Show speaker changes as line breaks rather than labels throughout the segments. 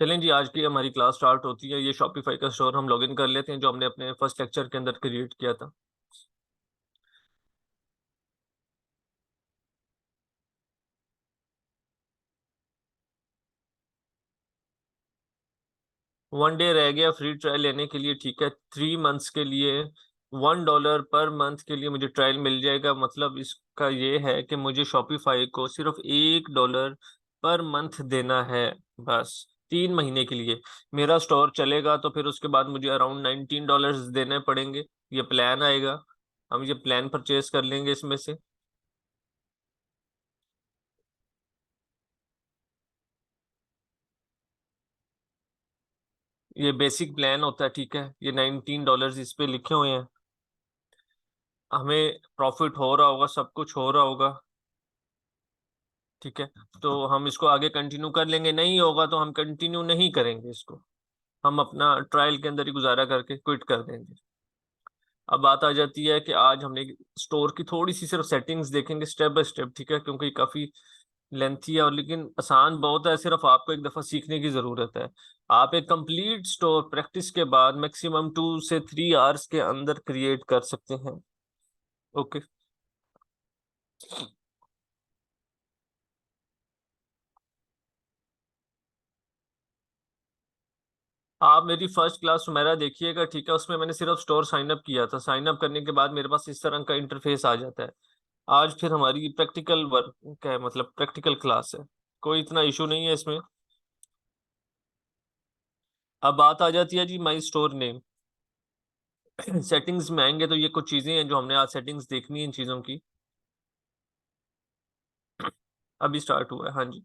चलें जी, आज की हमारी क्लास स्टार्ट होती है। ये शॉपिफाई का स्टोर हम लॉगिन कर लेते हैं जो हमने अपने फर्स्ट लेक्चर के अंदर क्रिएट किया था। वन डे रह गया फ्री ट्रायल लेने के लिए, ठीक है। 3 मंथ्स के लिए $1 पर मंथ के लिए मुझे ट्रायल मिल जाएगा। मतलब इसका ये है कि मुझे शॉपिफाई को सिर्फ $1 पर मंथ देना है, बस 3 महीने के लिए। मेरा स्टोर चलेगा तो फिर उसके बाद मुझे अराउंड $19 देने पड़ेंगे। ये प्लान आएगा, हम ये प्लान परचेज कर लेंगे इसमें से। ये बेसिक प्लान होता है, ठीक है। ये $19 इस पे लिखे हुए हैं। हमें प्रॉफिट हो रहा होगा, सब कुछ हो रहा होगा, ठीक है। तो हम इसको आगे कंटिन्यू कर लेंगे, नहीं होगा तो हम कंटिन्यू नहीं करेंगे इसको। हम अपना ट्रायल के अंदर ही गुजारा करके क्विट कर देंगे। अब बात आ जाती है कि आज हमने स्टोर की थोड़ी सी सिर्फ सेटिंग्स देखेंगे स्टेप बाय स्टेप, ठीक है, क्योंकि काफी लेंथी है और लेकिन आसान बहुत है। सिर्फ आपको एक दफा सीखने की जरूरत है। आप एक कंप्लीट स्टोर प्रैक्टिस के बाद मैक्सिमम 2 से 3 आवर्स के अंदर क्रिएट कर सकते हैं। ओके। आप मेरी फर्स्ट क्लास मेरा देखिएगा, ठीक है। उसमें मैंने सिर्फ स्टोर साइन अप किया था। साइन अप करने के बाद मेरे पास इस तरह का इंटरफेस आ जाता है। आज फिर हमारी प्रैक्टिकल वर्क क्या है, मतलब प्रैक्टिकल क्लास है। कोई इतना इशू नहीं है इसमें। अब बात आ जाती है जी माई स्टोर नेम। सेटिंग्स में आएंगे तो ये कुछ चीजें हैं जो हमने आज सेटिंग्स देखनी है इन चीजों की। अभी स्टार्ट हुआ है, हाँ जी।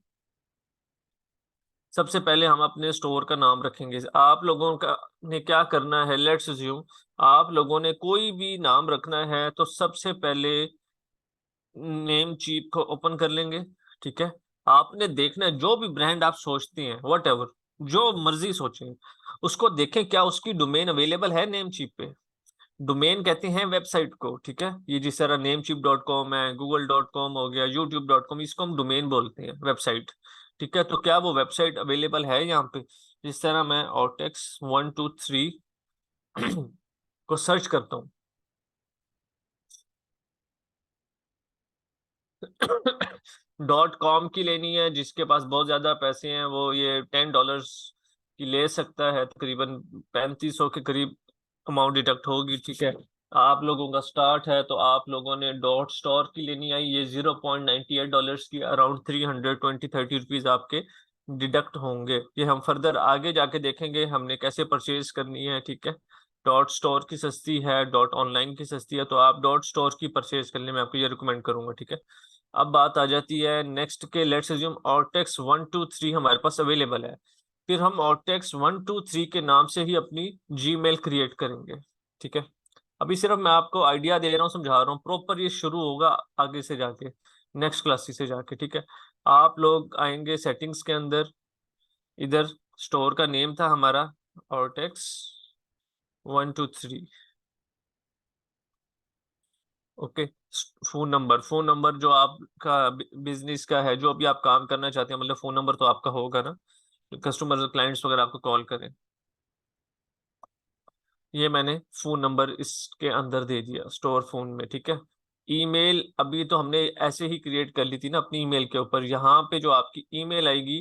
सबसे पहले हम अपने स्टोर का नाम रखेंगे। आप लोगों का ने क्या करना है, लेट्स अज्यूम आप लोगों ने कोई भी नाम रखना है तो सबसे पहले नेम चीप को ओपन कर लेंगे, ठीक है। आपने देखना है जो भी ब्रांड आप सोचते हैं, वट एवर, जो मर्जी सोचें, उसको देखें क्या उसकी डोमेन अवेलेबल है नेम चीप पे। डोमेन कहते हैं वेबसाइट को, ठीक है। ये जिस तरह namecheap.com है, google.com हो गया, youtube.com, इसको हम डोमेन बोलते हैं, वेबसाइट, ठीक है। तो क्या वो वेबसाइट अवेलेबल है यहाँ पे? जिस तरह मैं Ortex123 को सर्च करता हूँ। .com की लेनी है, जिसके पास बहुत ज्यादा पैसे हैं वो ये $10 की ले सकता है, तकरीबन 3500 के करीब अमाउंट डिडक्ट होगी, ठीक है। आप लोगों का स्टार्ट है तो आप लोगों ने डॉट स्टोर की लेनी है। ये $0.98 की अराउंड 320-30 रुपीज आपके डिडक्ट होंगे। ये हम फर्दर आगे जाके देखेंगे हमने कैसे परचेज करनी है, ठीक है। डॉट स्टोर की सस्ती है, डॉट ऑनलाइन की सस्ती है, तो आप डॉट स्टोर की परचेज करने में आपको ये रिकमेंड करूंगा, ठीक है। अब बात आ जाती है नेक्स्ट के, लेट्स अज्यूम Ortex123 हमारे पास अवेलेबल है। फिर हम Ortex123 के नाम से ही अपनी जीमेल क्रिएट करेंगे, ठीक है। अभी सिर्फ मैं आपको आइडिया दे रहा हूँ, समझा रहा हूँ, प्रॉपर ये शुरू होगा आगे से जाके, नेक्स्ट क्लास से जाके, ठीक है। आप लोग आएंगे सेटिंग्स के अंदर, इधर स्टोर का नेम था हमारा Ortex123, ओके। फोन नंबर जो आपका बिजनेस का है, जो भी आप काम करना चाहते हैं, मतलब फोन नंबर तो आपका होगा ना, कस्टमर क्लाइंट्स वगैरह आपको कॉल करें। ये मैंने फोन नंबर इसके अंदर दे दिया स्टोर फोन में, ठीक है। ईमेल अभी तो हमने ऐसे ही क्रिएट कर ली थी ना अपनी ईमेल के ऊपर। यहाँ पे जो आपकी ईमेल आएगी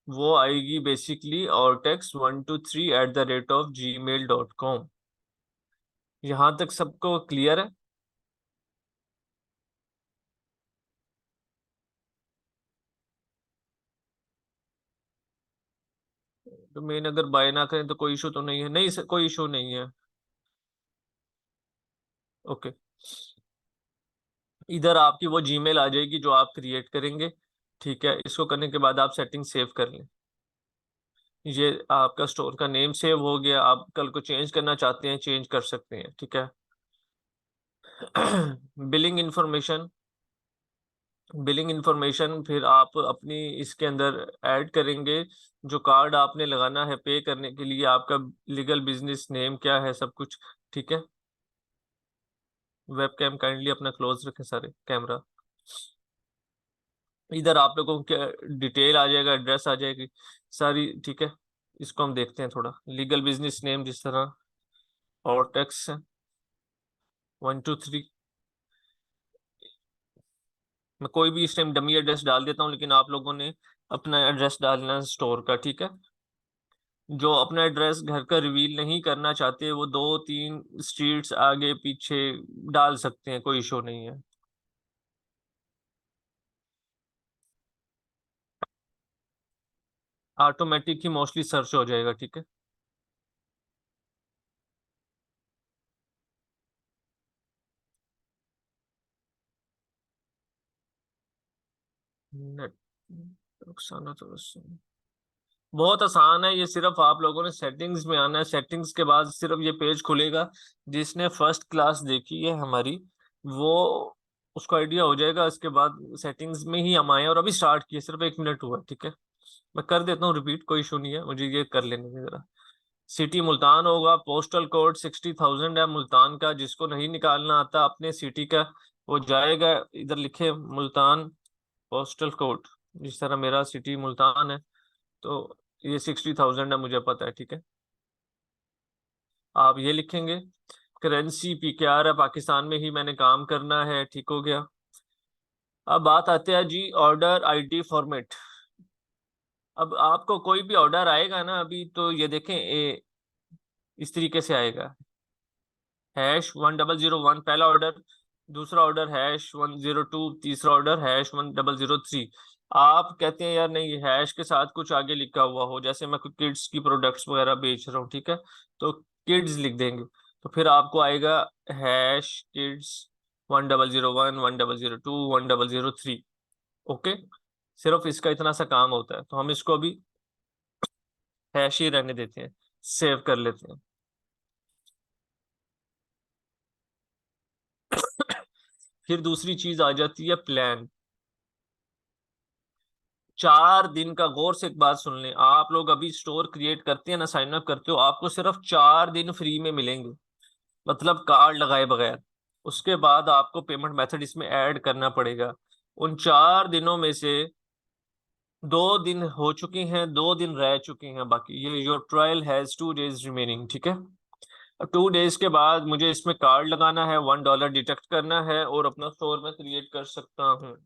वो आएगी बेसिकली ortex123@gmail.com। यहाँ तक सबको क्लियर है? तो मेन अगर बाय ना करें तो कोई इशू तो नहीं है? नहीं सर, कोई इशू नहीं है। ओके। इधर आपकी वो जीमेल आ जाएगी जो आप क्रिएट करेंगे, ठीक है। इसको करने के बाद आप सेटिंग सेव कर लें। ये आपका स्टोर का नेम सेव हो गया। आप कल को चेंज करना चाहते हैं चेंज कर सकते हैं, ठीक है। बिलिंग इंफॉर्मेशन, बिलिंग इंफॉर्मेशन फिर आप अपनी इसके अंदर ऐड करेंगे। जो कार्ड आपने लगाना है पे करने के लिए, आपका लीगल बिजनेस नेम क्या है, सब कुछ, ठीक है। वेब कैम काइंडली अपना क्लोज रखें, सारे कैमरा। इधर आप लोगों के डिटेल आ जाएगा, एड्रेस आ जाएगी सारी, ठीक है। इसको हम देखते हैं थोड़ा। लीगल बिजनेस नेम जिस तरह, और टैक्स है 123। मैं कोई भी इस टाइम डमी एड्रेस डाल देता हूँ, लेकिन आप लोगों ने अपना एड्रेस डालना है स्टोर का, ठीक है। जो अपना एड्रेस घर का रिवील नहीं करना चाहते वो 2-3 स्ट्रीट्स आगे पीछे डाल सकते हैं, कोई इशू नहीं है। ऑटोमेटिक ही मोस्टली सर्च हो जाएगा, ठीक है। नेट नुकसान तो बहुत आसान है ये, सिर्फ आप लोगों ने सेटिंग्स में आना है। सेटिंग्स के बाद सिर्फ ये पेज खुलेगा। जिसने फर्स्ट क्लास देखी है हमारी, वो उसको आइडिया हो जाएगा। इसके बाद सेटिंग्स में ही हम आए और अभी स्टार्ट किए, सिर्फ 1 मिनट हुआ, ठीक है। मैं कर देता हूँ रिपीट, कोई इशू नहीं है, मुझे ये कर लेने दे जरा। सिटी मुल्तान होगा, पोस्टल कोड 60,000 है मुल्तान का। जिसको नहीं निकालना आता अपने सिटी का, वो जाएगा इधर लिखे मुल्तान पोस्टल कोड। जिस तरह मेरा सिटी मुल्तान है, तो ये 60,000 है, मुझे पता है, ठीक है। आप ये लिखेंगे। करेंसी PKR है, पाकिस्तान में ही मैंने काम करना है, ठीक हो गया। अब बात आते हैं जी ऑर्डर ID फॉर्मेट। अब आपको कोई भी ऑर्डर आएगा ना अभी, तो ये देखें इस तरीके से आएगा। #1001 पहला ऑर्डर, दूसरा ऑर्डर #102, तीसरा ऑर्डर #1003। आप कहते हैं यार नहीं, हैश के साथ कुछ आगे लिखा हुआ हो, जैसे मैं कोई किड्स की प्रोडक्ट्स वगैरह बेच रहा हूँ, ठीक है। तो किड्स लिख देंगे, तो फिर आपको आएगा #kids 1001, 1002, 1003। ओके, सिर्फ इसका इतना सा काम होता है, तो हम इसको अभी हैश ही रहने देते हैं, सेव कर लेते हैं। फिर दूसरी चीज आ जाती है प्लान। 4 दिन का, गौर से एक बात सुन लें, आप लोग अभी स्टोर क्रिएट करते हैं ना, साइन अप करते हो, आपको सिर्फ 4 दिन फ्री में मिलेंगे, मतलब कार्ड लगाए बगैर। उसके बाद आपको पेमेंट मेथड इसमें ऐड करना पड़ेगा। उन 4 दिनों में से 2 दिन हो चुके हैं, 2 दिन रह चुके हैं बाकी। ये your trial has 2 days remaining, ठीक है। 2 days के बाद मुझे इसमें कार्ड लगाना है, $1 डिडक्ट करना है, और अपना स्टोर में क्रिएट कर सकता हूँ।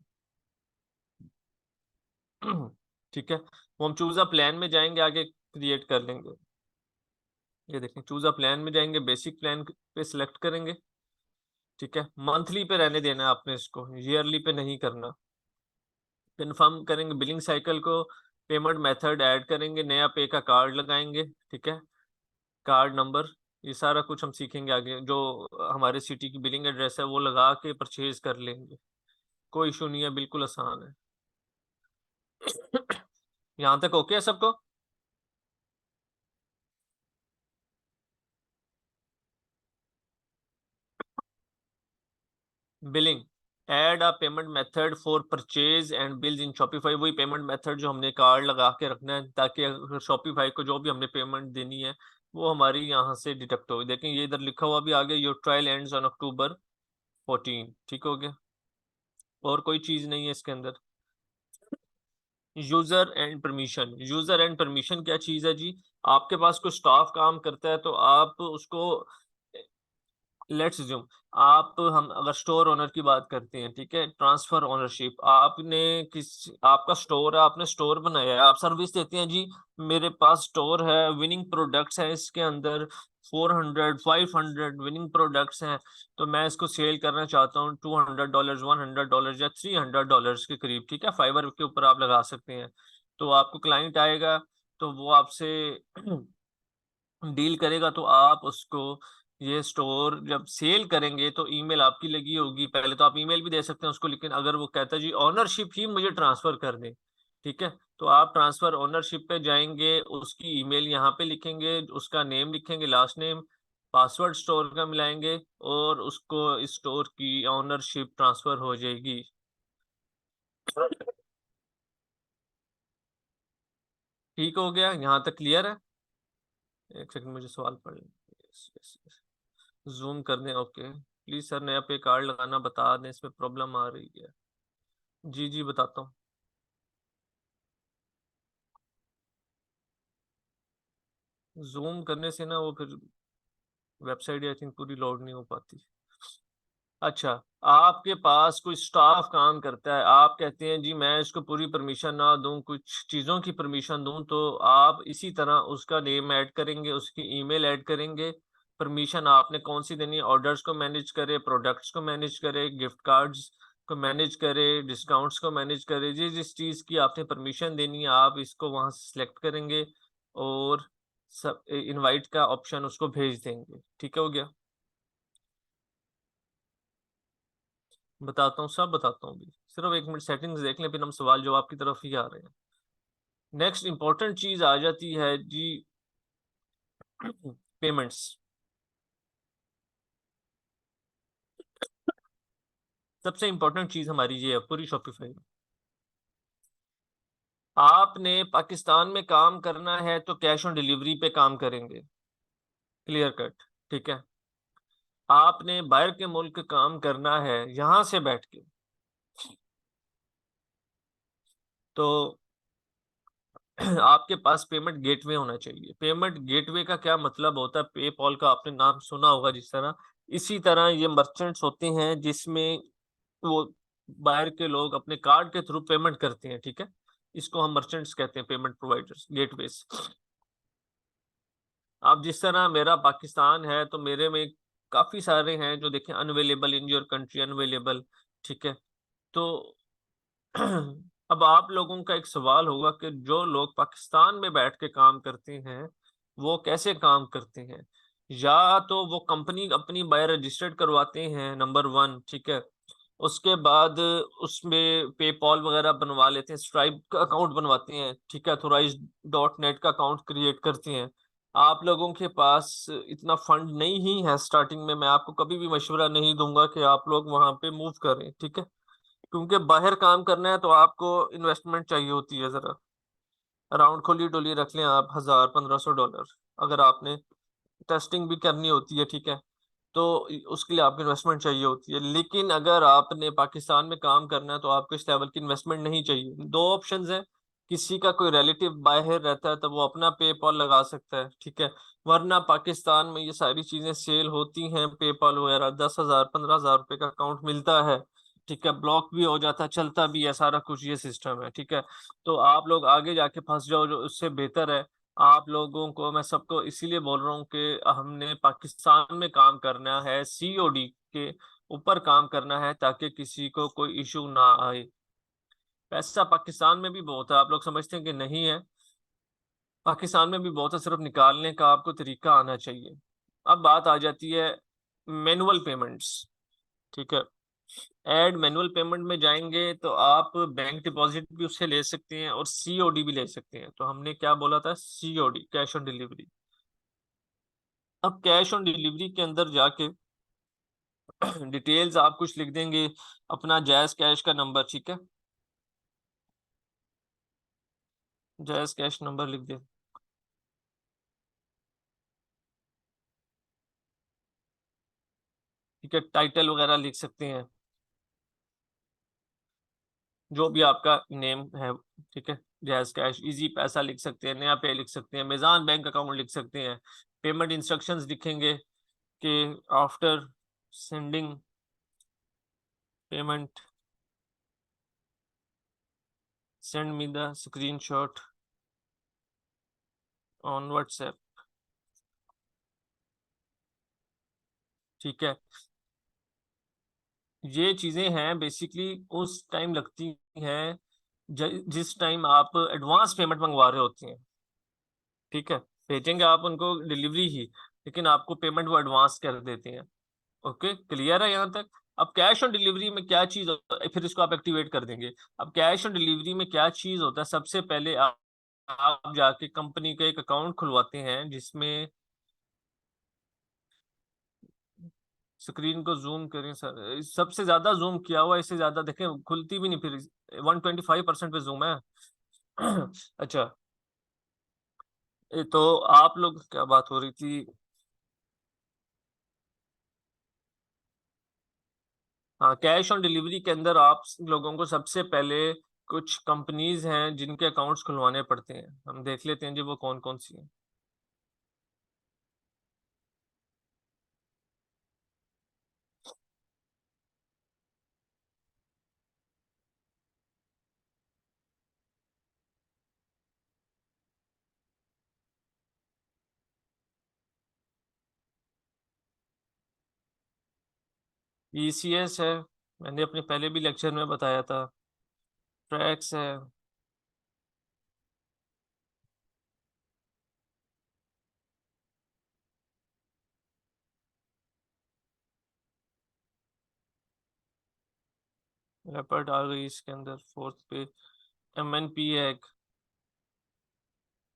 ठीक है, वो हम चूज अ प्लान में जाएंगे, आगे क्रिएट कर लेंगे। ये देखें, चूज अ प्लान में जाएंगे, बेसिक प्लान पे सिलेक्ट करेंगे, ठीक है। मंथली पे रहने देना है आपने इसको, ईयरली पे नहीं करना। कंफर्म करेंगे बिलिंग साइकिल को, पेमेंट मेथड ऐड करेंगे, नया पे का कार्ड लगाएंगे, ठीक है। कार्ड नंबर, ये सारा कुछ हम सीखेंगे आगे। जो हमारे सिटी की बिलिंग एड्रेस है वो लगा के परचेज कर लेंगे, कोई इशू नहीं है, बिल्कुल आसान है। यहाँ तक ओके है सबको? Billing, add a payment method for purchase and bills in Shopify. वही पेमेंट मेथड जो हमने कार्ड लगा के रखना है, ताकि अगर शॉपिफाई को जो भी हमने पेमेंट देनी है वो हमारी यहाँ से डिडक्ट हो। देखें ये इधर लिखा हुआ भी आगे, your trial ends on October 14, ठीक हो गया। और कोई चीज नहीं है इसके अंदर। User and permission, user and permission क्या चीज है जी? आपके पास कोई स्टाफ काम करता है, तो आप उसको, लेट्स ज्यूम, आप, हम अगर स्टोर ओनर की बात करते हैं, ठीक है, ट्रांसफर ओनरशिप, आपने किस, आपका स्टोर है, आपने स्टोर बनाया है, आप सर्विस देते हैं जी। मेरे पास स्टोर है, विनिंग प्रोडक्ट्स हैं इसके अंदर, 400 500 विनिंग प्रोडक्ट्स हैं। तो मैं इसको सेल करना चाहता हूँ $200, $100 या $300 के करीब, ठीक है। फाइवर के ऊपर आप लगा सकते हैं। तो आपको क्लाइंट आएगा, तो वो आपसे डील करेगा, तो आप उसको, ये स्टोर जब सेल करेंगे तो ईमेल आपकी लगी होगी। पहले तो आप ईमेल भी दे सकते हैं उसको, लेकिन अगर वो कहता है जी ऑनरशिप ही मुझे ट्रांसफर कर दे, ठीक है, तो आप ट्रांसफर ओनरशिप पे जाएंगे, उसकी ईमेल यहाँ पे लिखेंगे, उसका नेम लिखेंगे, लास्ट नेम, पासवर्ड स्टोर का मिलाएंगे, और उसको इस स्टोर की ऑनरशिप ट्रांसफर हो जाएगी। ठीक हो गया, यहाँ तक क्लियर है? एक सेकंड, मुझे सवाल पढ़ लें। जूम कर दें, ओके प्लीज सर, नया पे कार्ड लगाना बता दें, इसमें प्रॉब्लम आ रही है। जी जी बताता हूँ। जूम करने से ना वो फिर वेबसाइट आई थिंक पूरी लोड नहीं हो पाती। अच्छा, आपके पास कोई स्टाफ काम करता है, आप कहते हैं जी मैं इसको पूरी परमिशन ना दूं, कुछ चीज़ों की परमिशन दूं, तो आप इसी तरह उसका नेम ऐड करेंगे, उसकी ईमेल ऐड करेंगे। परमिशन आपने कौन सी देनी है? ऑर्डर्स को मैनेज करे, प्रोडक्ट्स को मैनेज करे, गिफ्ट कार्ड्स को मैनेज करे, डिस्काउंट्स को मैनेज करे, जिस जिस चीज़ की आपने परमिशन देनी है आप इसको वहां से सिलेक्ट करेंगे और सब इनवाइट का ऑप्शन उसको भेज देंगे। ठीक है, हो गया। बताता हूँ, सब बताता हूँ अभी, सिर्फ एक मिनट सेटिंग्स देख लें, फिर हम सवाल जवाब की तरफ ही आ रहे हैं। नेक्स्ट इंपॉर्टेंट चीज आ जाती है जी, पेमेंट्स। सबसे इंपॉर्टेंट चीज हमारी ये है पूरी शॉपिफाई में। आपने पाकिस्तान में काम करना है तो कैश ऑन डिलीवरी पे काम करेंगे, क्लियर कट। ठीक है। आपने बाहर के मुल्क काम करना है यहां से बैठ के, तो आपके पास पेमेंट गेटवे होना चाहिए। पेमेंट गेटवे का क्या मतलब होता है? पेपॉल का आपने नाम सुना होगा जिस तरह, इसी तरह ये मर्चेंट्स होते हैं जिसमें वो बाहर के लोग अपने कार्ड के थ्रू पेमेंट करते हैं। ठीक है, इसको हम मर्चेंट्स कहते हैं, पेमेंट प्रोवाइडर्स, गेटवेज। अब जिस तरह मेरा पाकिस्तान है तो मेरे में काफी सारे हैं जो देखें unavailable in your country, unavailable. ठीक है। तो अब आप लोगों का एक सवाल होगा कि जो लोग पाकिस्तान में बैठ के काम करते हैं वो कैसे काम करते हैं? या तो वो कंपनी अपनी बाय रजिस्टर्ड करवाते हैं, नंबर वन। ठीक है। उसके बाद उसमें पेपॉल वगैरह बनवा लेते हैं, स्ट्राइप का अकाउंट बनवाते हैं। ठीक है, अथोराइज डॉट नेट का अकाउंट क्रिएट करते हैं। आप लोगों के पास इतना फंड नहीं ही है स्टार्टिंग में, मैं आपको कभी भी मशवरा नहीं दूंगा कि आप लोग वहां पे मूव करें। ठीक है, क्योंकि बाहर काम करना है तो आपको इन्वेस्टमेंट चाहिए होती है जरा, अराउंड खोली डोली रख लें आप 1000-1500 डॉलर, अगर आपने टेस्टिंग भी करनी होती है। ठीक है, तो उसके लिए आपको इन्वेस्टमेंट चाहिए होती है। लेकिन अगर आपने पाकिस्तान में काम करना है तो आपको इस लेवल की इन्वेस्टमेंट नहीं चाहिए। दो ऑप्शंस हैं, किसी का कोई रिलेटिव बाहर रहता है तो वो अपना पेपॉल लगा सकता है। ठीक है, वरना पाकिस्तान में ये सारी चीजें सेल होती हैं, पेपॉल वगैरह 10,000-15,000 रुपए का अकाउंट मिलता है। ठीक है, ब्लॉक भी हो जाता है, चलता भी है, सारा कुछ ये सिस्टम है। ठीक है, तो आप लोग आगे जाके फंस जाओ जो उससे बेहतर है। आप लोगों को मैं सबको इसीलिए बोल रहा हूँ कि हमने पाकिस्तान में काम करना है, सीओडी के ऊपर काम करना है, ताकि किसी को कोई इशू ना आए। पैसा पाकिस्तान में भी बहुत है, आप लोग समझते हैं कि नहीं है? पाकिस्तान में भी बहुत है, सिर्फ निकालने का आपको तरीका आना चाहिए। अब बात आ जाती है मैनुअल पेमेंट्स। ठीक है, ऐड मैनुअल पेमेंट में जाएंगे तो आप बैंक डिपॉजिट भी उससे ले सकते हैं और सीओडी भी ले सकते हैं। तो हमने क्या बोला था? COD, cash on delivery. अब कैश ऑन डिलीवरी के अंदर जाके डिटेल्स आप कुछ लिख देंगे, अपना जायज कैश का नंबर। ठीक है, जायज कैश नंबर लिख दे। ठीक है, टाइटल वगैरह लिख सकते हैं, जो भी आपका नेम है। ठीक है, जायज कैश, इजी पैसा लिख सकते हैं, नया पे लिख सकते हैं, मेजान बैंक अकाउंट लिख सकते हैं। पेमेंट इंस्ट्रक्शंस लिखेंगे कि after sending payment send me the screenshot on WhatsApp. ठीक है, ये चीजें हैं बेसिकली उस टाइम लगती हैं जिस टाइम आप एडवांस पेमेंट मंगवा रहे होते हैं। ठीक है, भेजेंगे आप उनको डिलीवरी ही, लेकिन आपको पेमेंट वो एडवांस कर देते हैं। ओके, क्लियर है यहाँ तक? अब कैश ऑन डिलीवरी में क्या चीज होता है, फिर इसको आप एक्टिवेट कर देंगे। अब कैश ऑन डिलीवरी में क्या चीज होता है? सबसे पहले आप जाके कंपनी का एक अकाउंट खुलवाते हैं जिसमें, स्क्रीन को जूम करें सर, सबसे ज्यादा जूम किया हुआ, इससे ज्यादा देखें खुलती भी नहीं फिर, 125% पे जूम है। अच्छा, तो आप लोग क्या बात हो रही थी? हाँ, कैश ऑन डिलीवरी के अंदर आप लोगों को सबसे पहले कुछ कंपनीज हैं जिनके अकाउंट्स खुलवाने पड़ते हैं, हम देख लेते हैं जी वो कौन कौन सी हैं। ECS है, मैंने अपने पहले भी लेक्चर में बताया था। ट्रैक्स है। लेपर्ड आ गई इसके अंदर फोर्थ पे। MNP है एक।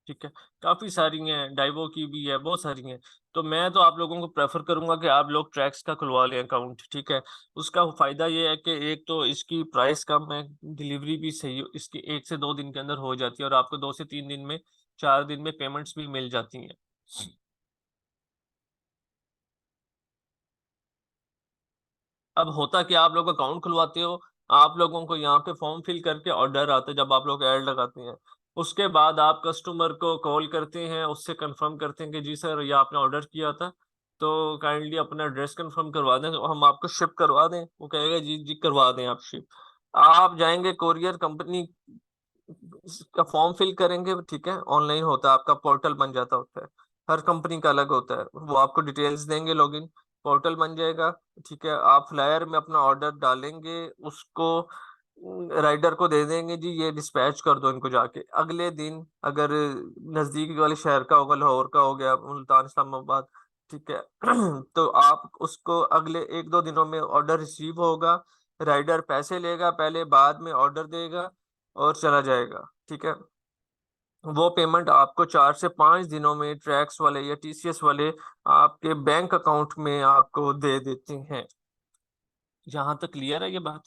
ठीक है। काफी सारी हैं, डाइवो की भी है, बहुत सारी हैं। तो मैं तो आप लोगों को प्रेफर करूंगा कि आप लोग ट्रैक्स का खुलवा लें अकाउंट। ठीक है। उसका फायदा ये है कि एक तो इसकी प्राइस कम है, डिलीवरी भी सही इसकी 1 से 2 दिन के अंदर हो जाती है, और आपको 2 से 3 दिन में, 4 दिन में पेमेंट्स भी मिल जाती हैं। अब होता कि आप लोग अकाउंट खुलवाते हो, आप लोगों को यहाँ पे फॉर्म फिल करके ऑर्डर आता है, जब आप लोग ऐड लगाते हैं उसके बाद आप कस्टमर को कॉल करते हैं, उससे कंफर्म करते हैं कि जी सर ये आपने ऑर्डर किया था, तो काइंडली अपना एड्रेस कंफर्म करवा दें, तो हम आपको शिप करवा दें। वो कहेगा जी जी करवा दें आप शिप। आप जाएंगे कोरियर कंपनी का फॉर्म फिल करेंगे, ठीक है, ऑनलाइन होता है, आपका पोर्टल बन जाता होता है। हर कंपनी का अलग होता है, वो आपको डिटेल्स देंगे, लॉगिन पोर्टल बन जाएगा। ठीक है, आप फ्लायर में अपना ऑर्डर डालेंगे, उसको राइडर को दे देंगे, जी ये डिस्पैच कर दो इनको जाके। अगले दिन अगर नजदीक वाले शहर का होगा, लाहौर का हो गया, मुल्तान, इस्लामाबाद, ठीक है, तो आप उसको अगले 1-2 दिनों में ऑर्डर रिसीव होगा। राइडर पैसे लेगा पहले, बाद में ऑर्डर देगा और चला जाएगा। ठीक है। वो पेमेंट आपको 4 से 5 दिनों में ट्रैक्स वाले या TCS वाले आपके बैंक अकाउंट में आपको दे देते हैं। यहाँ तक क्लियर है ये बात?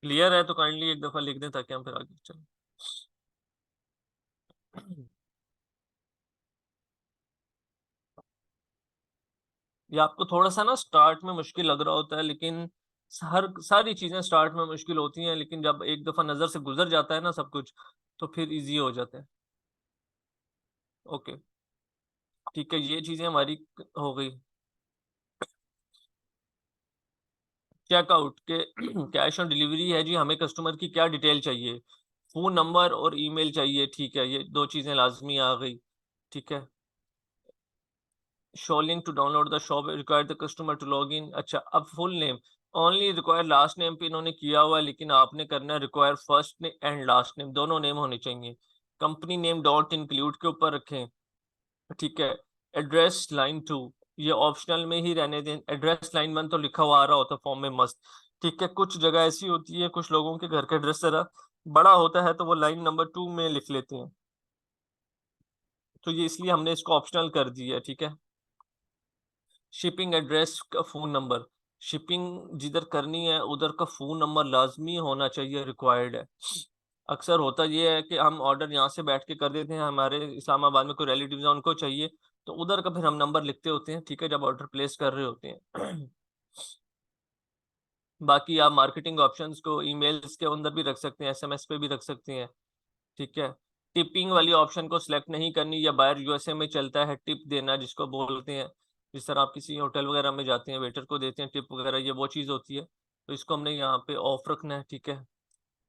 क्लियर है तो काइंडली एक दफा लिख दें ताकि हम फिर आगे चलें। ये आपको थोड़ा सा ना स्टार्ट में मुश्किल लग रहा होता है, लेकिन हर सारी चीजें स्टार्ट में मुश्किल होती हैं, लेकिन जब एक दफा नजर से गुजर जाता है ना सब कुछ, तो फिर इजी हो जाता है। ओके। ठीक है, ये चीजें हमारी हो गई। चेकआउट के कैश ऑन डिलीवरी है जी, हमें कस्टमर की क्या डिटेल चाहिए? फोन नंबर और ईमेल चाहिए। ठीक है, ये 2 चीजें लाजमी आ गई। ठीक है। Show link to download the shop, require the customer to log in. अच्छा, अब full name only require, last name पे इन्होंने किया हुआ है, लेकिन आपने करना है require first name and last name, दोनों नेम होने चाहिए। कंपनी नेम डॉट इंक्लूड के ऊपर रखें। ठीक है। एड्रेस लाइन 2, ये ऑप्शनल में ही रहने दें। एड्रेस लाइन 1 तो लिखा हुआ आ रहा होता फॉर्म में मस्त। ठीक है, कुछ जगह ऐसी होती है, कुछ लोगों के घर का एड्रेस जरा बड़ा होता है, तो वो लाइन नंबर 2 में लिख लेते हैं, तो ये इसलिए हमने इसको ऑप्शनल कर दिया। ठीक है। शिपिंग एड्रेस का फोन नंबर, शिपिंग जिधर करनी है उधर का फोन नंबर लाजमी होना चाहिए, रिक्वायर्ड है। अक्सर होता ये है कि हम ऑर्डर यहाँ से बैठ के कर देते हैं, हमारे इस्लामाबाद में कोई रिलेटिव है उनको चाहिए, तो उधर का फिर हम नंबर लिखते होते हैं, ठीक है, जब ऑर्डर प्लेस कर रहे होते हैं। बाकी आप मार्केटिंग ऑप्शंस को ईमेल्स के अंदर भी रख सकते हैं, SMS पे भी रख सकते हैं। ठीक है। टिपिंग वाली ऑप्शन को सिलेक्ट नहीं करनी, या बाहर USA में चलता है टिप देना जिसको बोलते हैं, जिस तरह आप किसी होटल वगैरह में जाते हैं, वेटर को देते हैं टिप वगैरह, ये वो चीज़ होती है, तो इसको हमने यहाँ पे ऑफ रखना है। ठीक है।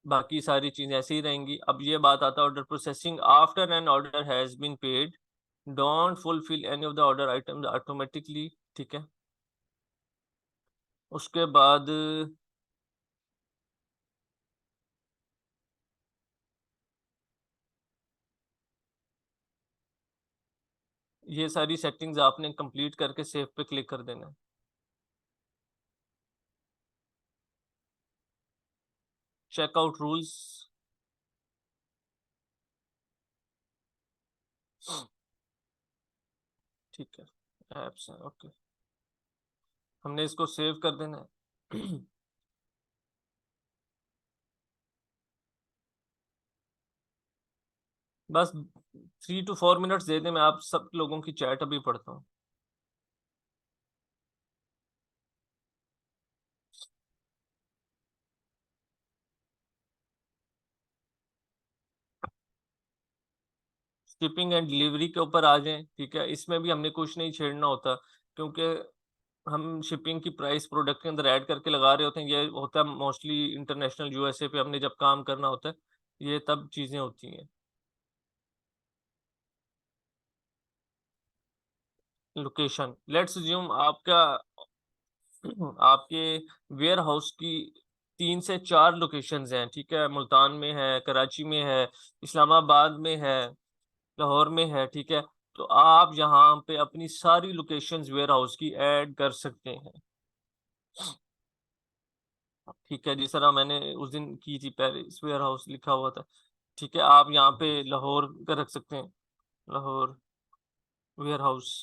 बाकी सारी चीजें ऐसे ही रहेंगी। अब ये बात आता है order processing. After an order has been paid, don't fulfil any of the order items automatically. ठीक है। उसके बाद ये सारी सेटिंग्स आपने कंप्लीट करके सेव पे क्लिक कर देना है। Checkout rules. ठीक है। एप्स है, ओके। हमने इसको सेव कर देना है। बस 3 to 4 मिनट्स दे दें, मैं आप सब लोगों की चैट अभी पढ़ता हूँ। शिपिंग एंड डिलीवरी के ऊपर आ जाएं। ठीक है, इसमें भी हमने कुछ नहीं छेड़ना होता, क्योंकि हम शिपिंग की प्राइस प्रोडक्ट के अंदर ऐड करके लगा रहे होते हैं। ये होता है मोस्टली इंटरनेशनल, USA पे हमने जब काम करना होता है, ये तब चीजें होती हैं। लोकेशन, लेट्स अज्यूम आपका आपके वेयर हाउस की 3 से 4 लोकेशंस हैं, ठीक है। मुल्तान में है, कराची में है, इस्लामाबाद में है, लाहौर में है, ठीक है। तो आप यहाँ पे अपनी सारी लोकेशंस वेयर हाउस की ऐड कर सकते हैं, ठीक है। जिस तरह मैंने उस दिन की थी, पेरिस वेयर हाउस लिखा हुआ था, ठीक है। आप यहाँ पे लाहौर का रख सकते हैं, लाहौर वेयर हाउस,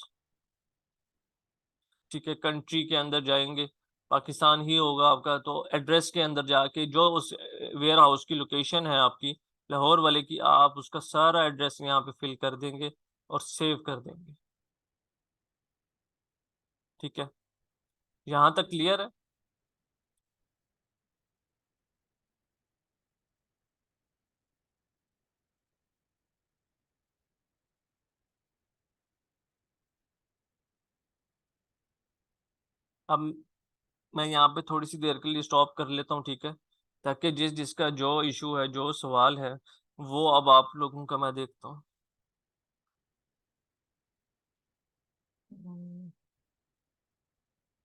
ठीक है। कंट्री के अंदर जाएंगे, पाकिस्तान ही होगा आपका, तो एड्रेस के अंदर जाके जो उस वेयर हाउस की लोकेशन है आपकी लाहौर वाले की, आप उसका सारा एड्रेस यहाँ पे फिल कर देंगे और सेव कर देंगे, ठीक है। यहाँ तक क्लियर है? अब मैं यहाँ पे थोड़ी सी देर के लिए स्टॉप कर लेता हूँ, ठीक है, ताकि जिस जिसका जो इशू है, जो सवाल है, वो अब आप लोगों का मैं देखता हूँ।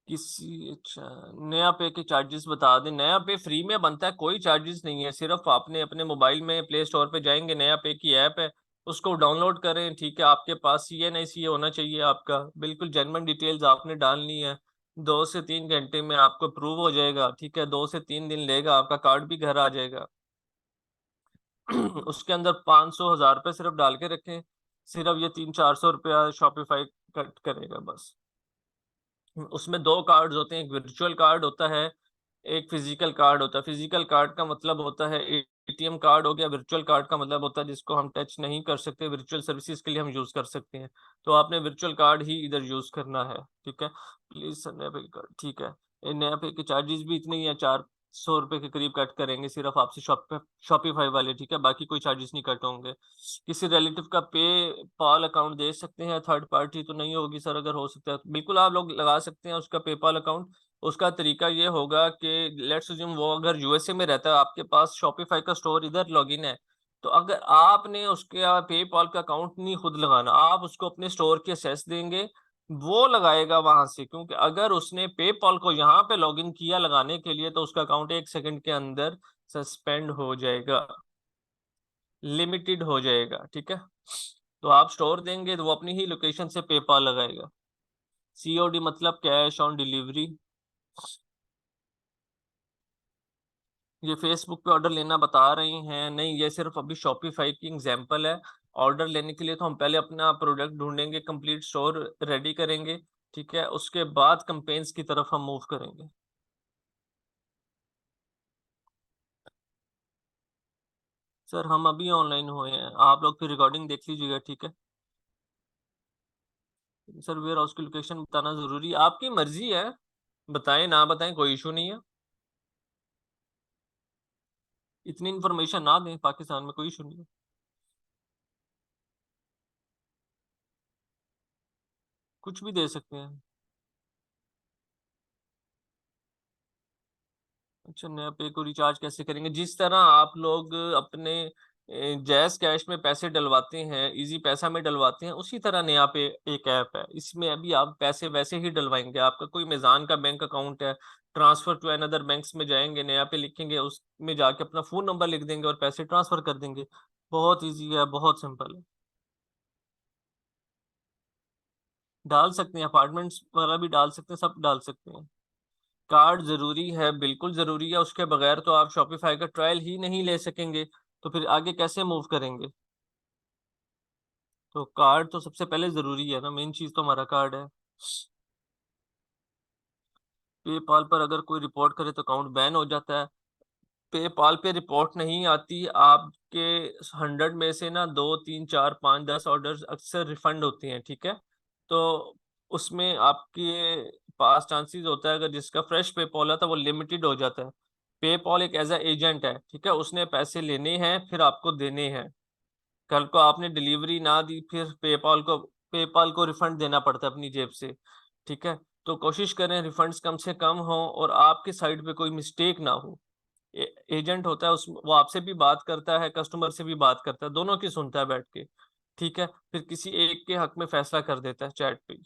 किसी, अच्छा, नया पे के चार्जेस बता दें। नया पे फ्री में बनता है, कोई चार्जेस नहीं है। सिर्फ आपने अपने मोबाइल में प्ले स्टोर पे जाएंगे, नया पे की ऐप है, उसको डाउनलोड करें, ठीक है। आपके पास CNICA होना चाहिए आपका, बिल्कुल जेन्युइन डिटेल्स आपने डालनी है। 2 से 3 घंटे में आपको अप्रूव हो जाएगा, ठीक है। 2 से 3 दिन लेगा, आपका कार्ड भी घर आ जाएगा। उसके अंदर 500 1000 रुपये सिर्फ डाल के रखें, सिर्फ ये 300 400 रुपया शॉपिफाई कट करेगा बस। उसमें 2 कार्ड्स होते हैं, एक वर्चुअल कार्ड होता है, एक फिजिकल कार्ड होता है। फिजिकल कार्ड का मतलब होता है ATM कार्ड हो गया, वर्चुअल कार्ड का मतलब होता है जिसको हम टच नहीं कर सकते, वर्चुअल सर्विसेज के लिए हम यूज कर सकते हैं। तो आपने वर्चुअल कार्ड ही इधर यूज करना है, ठीक है। प्लीज सर नया पे कार्ड, ठीक है। ये नया पे के चार्जेस भी इतने ही है, 400 रुपये के करीब कट करेंगे सिर्फ आपसे शॉपिफाई वाले, ठीक है। बाकी कोई चार्जेस नहीं कट होंगे। किसी रिलेटिव का पे पाल अकाउंट दे सकते हैं, थर्ड पार्टी तो नहीं होगी सर, अगर हो सकता है तो बिल्कुल आप लोग लगा सकते हैं उसका पेपाल अकाउंट। उसका तरीका ये होगा कि लेट्स अज्यूम वो अगर USA में रहता है, आपके पास शॉपिफाई का स्टोर इधर लॉगिन है, तो अगर आपने उसके पेपाल का अकाउंट नहीं खुद लगाना, आप उसको अपने स्टोर की एक्सेस देंगे, वो लगाएगा वहां से। क्योंकि अगर उसने पेपाल को यहाँ पे लॉगिन किया लगाने के लिए, तो उसका अकाउंट 1 सेकंड के अंदर सस्पेंड हो जाएगा, लिमिटेड हो जाएगा, ठीक है। तो आप स्टोर देंगे तो वो अपनी ही लोकेशन से पेपाल लगाएगा। COD मतलब कैश ऑन डिलीवरी। ये फेसबुक पे ऑर्डर लेना बता रही हैं, नहीं ये सिर्फ अभी शॉपिफाई की एग्जांपल है। ऑर्डर लेने के लिए तो हम पहले अपना प्रोडक्ट ढूंढेंगे, कंप्लीट स्टोर रेडी करेंगे, ठीक है। उसके बाद कंपेन्स की तरफ हम मूव करेंगे। सर हम अभी ऑनलाइन हुए हैं, आप लोग फिर रिकॉर्डिंग देख लीजिएगा, ठीक है। सर वेयर हाउस की लोकेशन बताना जरूरी है? आपकी मर्जी है, बताएं ना बताएं, कोई इशू नहीं है। इतनी इन्फॉर्मेशन ना दें पाकिस्तान में, कोई इशू नहीं है। कुछ भी दे सकते हैं। अच्छा, नया पे को रिचार्ज कैसे करेंगे? जिस तरह आप लोग अपने जैस कैश में पैसे डलवाते हैं, इजी पैसा में डलवाते हैं, उसी तरह नया पे एक ऐप है, इसमें अभी आप पैसे वैसे ही डलवाएंगे। आपका कोई मेजान का बैंक अकाउंट है, ट्रांसफर टू अनदर बैंक्स में जाएंगे, नया पे लिखेंगे, उसमें जाके अपना फोन नंबर लिख देंगे और पैसे ट्रांसफर कर देंगे। बहुत इजी है, बहुत सिंपल है। डाल सकते हैं, अपार्टमेंट्स वगैरह भी डाल सकते हैं, सब डाल सकते हैं। कार्ड जरूरी है, बिल्कुल जरूरी है। उसके बगैर तो आप शॉपिफाई का ट्रायल ही नहीं ले सकेंगे, तो फिर आगे कैसे मूव करेंगे? तो कार्ड तो सबसे पहले जरूरी है ना, मेन चीज तो हमारा कार्ड है। पेपाल पर अगर कोई रिपोर्ट करे तो अकाउंट बैन हो जाता है। पेपाल पे रिपोर्ट नहीं आती आपके, 100 में से ना 2 3 4 5 10 ऑर्डर अक्सर रिफंड होते हैं, ठीक है। तो उसमें आपके पास चांसेस होता है, अगर जिसका फ्रेश पेपाल आता है वो लिमिटेड हो जाता है। पेपाल एक एज एजेंट है, ठीक है, उसने पैसे लेने हैं फिर आपको देने हैं। कल को आपने डिलीवरी ना दी, फिर पेपाल को रिफंड देना पड़ता है अपनी जेब से, ठीक है। तो कोशिश करें रिफंड्स कम से कम हो और आपके साइड पे कोई मिस्टेक ना हो। एजेंट होता है उस वो आपसे भी बात करता है, कस्टमर से भी बात करता है, दोनों की सुनता है बैठ के। ठीक है, फिर किसी एक के हक में फैसला कर देता है चैट पे।